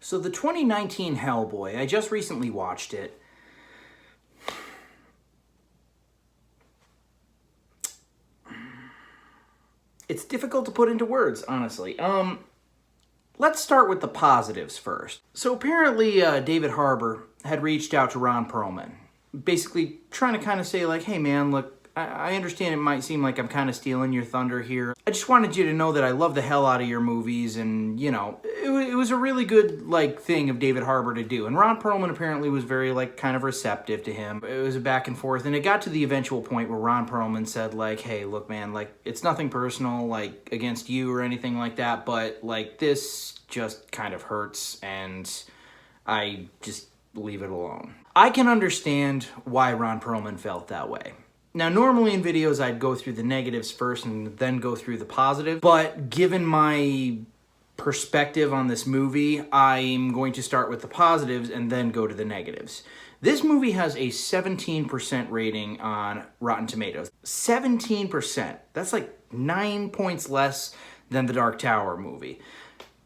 So the 2019 Hellboy, I just recently watched it. It's difficult to put into words, honestly. Let's start with the positives first. So apparently David Harbour had reached out to Ron Perlman, basically trying to kind of say like, hey man, look, I understand it might seem like I'm kind of stealing your thunder here. I just wanted you to know that I love the hell out of your movies, and, you know, it was a really good, like, thing of David Harbour to do. And Ron Perlman apparently was very, like, kind of receptive to him. It was a back and forth, and it got to the eventual point where Ron Perlman said, like, hey, look, man, like, it's nothing personal, like, against you or anything like that, but, like, this just kind of hurts, and I just leave it alone. I can understand why Ron Perlman felt that way. Now, normally in videos, I'd go through the negatives first and then go through the positive, but given my perspective on this movie, I'm going to start with the positives and then go to the negatives. This movie has a 17% rating on Rotten Tomatoes. 17%. That's like 9 points less than the Dark Tower movie.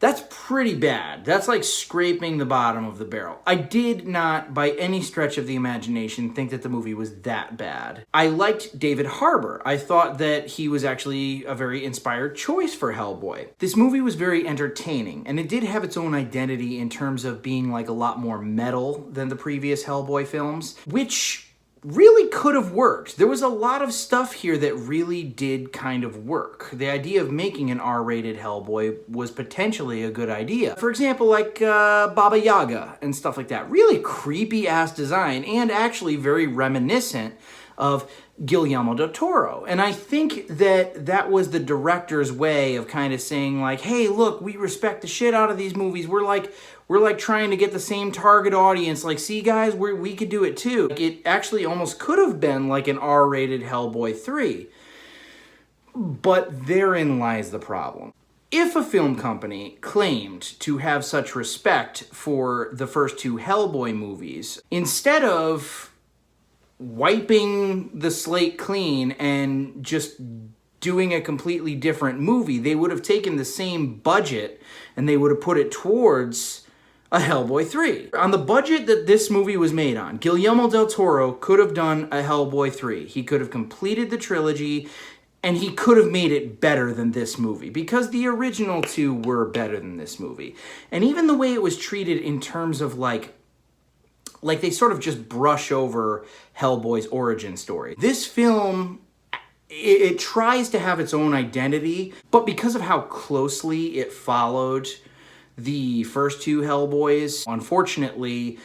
That's pretty bad. That's like scraping the bottom of the barrel. I did not, by any stretch of the imagination, think that the movie was that bad. I liked David Harbour. I thought that he was actually a very inspired choice for Hellboy. This movie was very entertaining, and it did have its own identity in terms of being like a lot more metal than the previous Hellboy films, which really could have worked. There was a lot of stuff here that really did kind of work. The idea of making an R-rated Hellboy was potentially a good idea. For example, like Baba Yaga and stuff like that. Really creepy-ass design, and actually very reminiscent of Guillermo del Toro. And I think that that was the director's way of kind of saying like, hey, look, we respect the shit out of these movies. We're like trying to get the same target audience. Like, see guys, we could do it too. Like, it actually almost could have been like an R-rated Hellboy 3. But therein lies the problem. If a film company claimed to have such respect for the first two Hellboy movies, instead of wiping the slate clean and just doing a completely different movie, they would have taken the same budget and they would have put it towards a Hellboy 3. On the budget that this movie was made on, Guillermo del Toro could have done a Hellboy 3. He could have completed the trilogy, and he could have made it better than this movie, because the original two were better than this movie. And even the way it was treated in terms of like they sort of just brush over Hellboy's origin story. This film, it tries to have its own identity, but because of how closely it followed the first two Hellboys, unfortunately,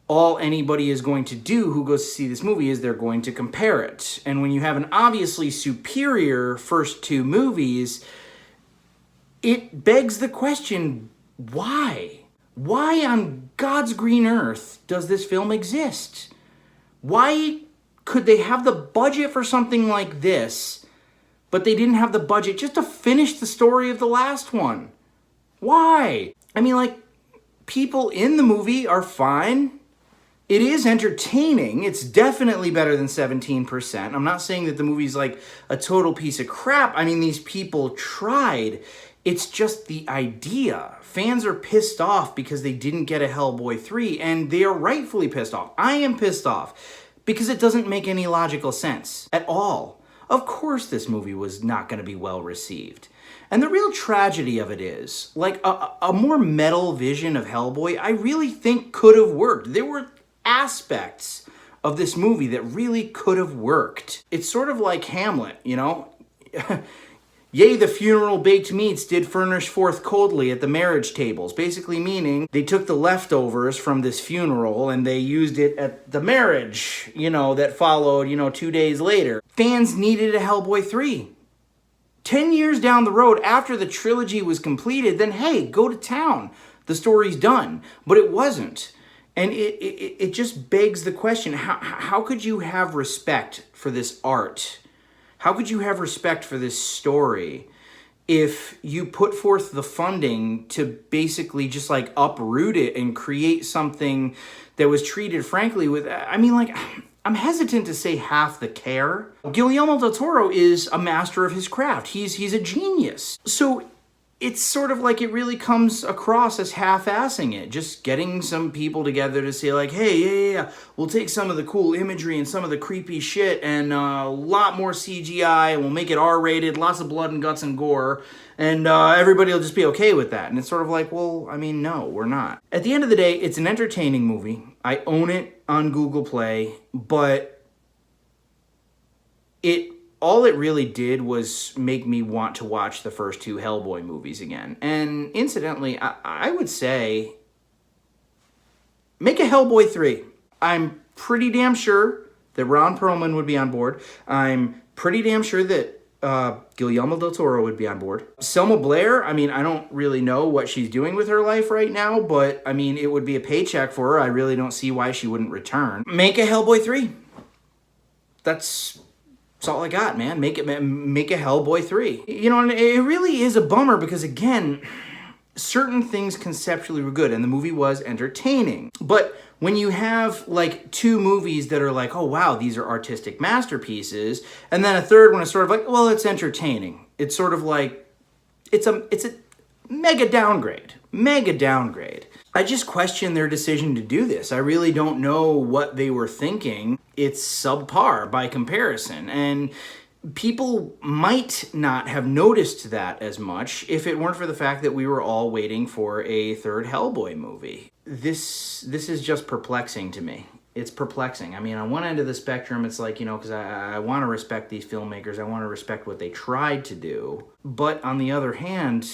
all anybody is going to do who goes to see this movie is they're going to compare it. And when you have an obviously superior first two movies, it begs the question, why? Why on God's green earth does this film exist? Why could they have the budget for something like this, but they didn't have the budget just to finish the story of the last one? Why? I mean, like, people in the movie are fine. It is entertaining. It's definitely better than 17%. I'm not saying that the movie's like a total piece of crap. I mean, these people tried. It's just the idea. Fans are pissed off because they didn't get a Hellboy 3, and they are rightfully pissed off. I am pissed off because it doesn't make any logical sense at all. Of course this movie was not going to be well received. And the real tragedy of it is, like, a more metal vision of Hellboy, I really think could have worked. There were aspects of this movie that really could have worked. It's sort of like Hamlet, you know? Yea, the funeral baked meats did furnish forth coldly at the marriage tables. Basically meaning they took the leftovers from this funeral and they used it at the marriage, you know, that followed, 2 days later. Fans needed a Hellboy 3. 10 years down the road after the trilogy was completed, then hey, go to town. The story's done. But it wasn't. And it just begs the question, how could you have respect for this art? How could you have respect for this story if you put forth the funding to basically just like uproot it and create something that was treated, frankly, with, I mean, like, I'm hesitant to say half the care. Guillermo del Toro is a master of his craft. He's a genius. So it's sort of like it really comes across as half-assing it, just getting some people together to say like, hey, yeah, we'll take some of the cool imagery and some of the creepy shit and a lot more CGI, and we'll make it R-rated, lots of blood and guts and gore, and everybody will just be okay with that. And it's sort of like, well, I mean, no, we're not. At the end of the day, it's an entertaining movie. I own it on Google Play, but all it really did was make me want to watch the first two Hellboy movies again. And incidentally, I would say, make a Hellboy 3. I'm pretty damn sure that Ron Perlman would be on board. I'm pretty damn sure that Guillermo del Toro would be on board. Selma Blair, I mean, I don't really know what she's doing with her life right now, but I mean, it would be a paycheck for her. I really don't see why she wouldn't return. Make a Hellboy 3. That's all I got, man. Make a Hellboy 3. You know, and it really is a bummer because, again, certain things conceptually were good and the movie was entertaining. But when you have like two movies that are like, oh wow, these are artistic masterpieces, and then a third one is sort of like, well, it's entertaining. It's sort of like, it's a mega downgrade. Mega downgrade. I just question their decision to do this. I really don't know what they were thinking. It's subpar by comparison, and people might not have noticed that as much if it weren't for the fact that we were all waiting for a third Hellboy movie. This is just perplexing to me. It's perplexing. I mean, on one end of the spectrum, it's like, you know, because I want to respect these filmmakers. I want to respect what they tried to do. But on the other hand,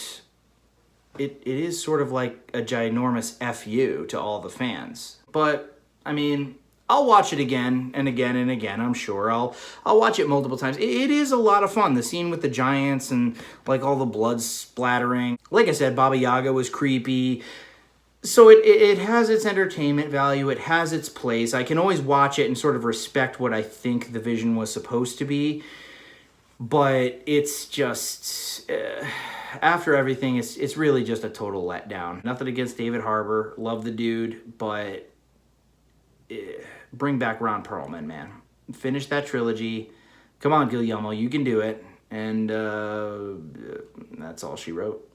it is sort of like a ginormous FU to all the fans. But, I mean, I'll watch it again and again and again, I'm sure. I'll watch it multiple times. It is a lot of fun. The scene with the giants and, like, all the blood splattering. Like I said, Baba Yaga was creepy. So it has its entertainment value. It has its place. I can always watch it and sort of respect what I think the vision was supposed to be. But it's just, after everything, it's really just a total letdown. Nothing against David Harbour. Love the dude, but bring back Ron Perlman, man. Finish that trilogy. Come on, Guillermo, you can do it. And that's all she wrote.